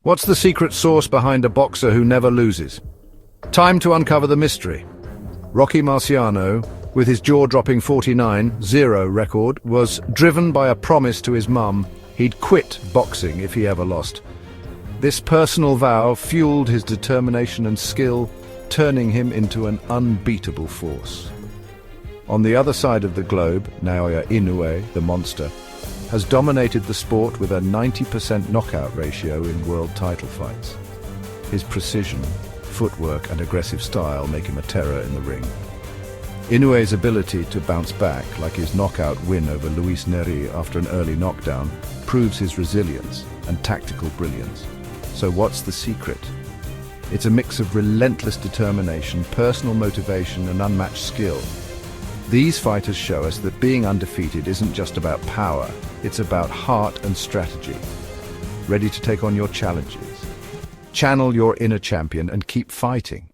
What's the secret sauce behind a boxer who never loses? Time to uncover the mystery. Rocky Marciano, with his jaw-dropping 49-0 record, was driven by a promise to his mum he'd quit boxing if he ever lost. This personal vow fueled his determination and skill, turning him into an unbeatable force. On the other side of the globe, Naoya Inoue, the monster, has dominated the sport with a 90% knockout ratio in world title fights. His precision, footwork and aggressive style make him a terror in the ring. Inoue's ability to bounce back, like his knockout win over Luis Neri after an early knockdown, proves his resilience and tactical brilliance. So what's the secret? It's a mix of relentless determination, personal motivation and unmatched skill. These fighters show us that being undefeated isn't just about power, it's about heart and strategy. Ready to take on your challenges? Channel your inner champion and keep fighting.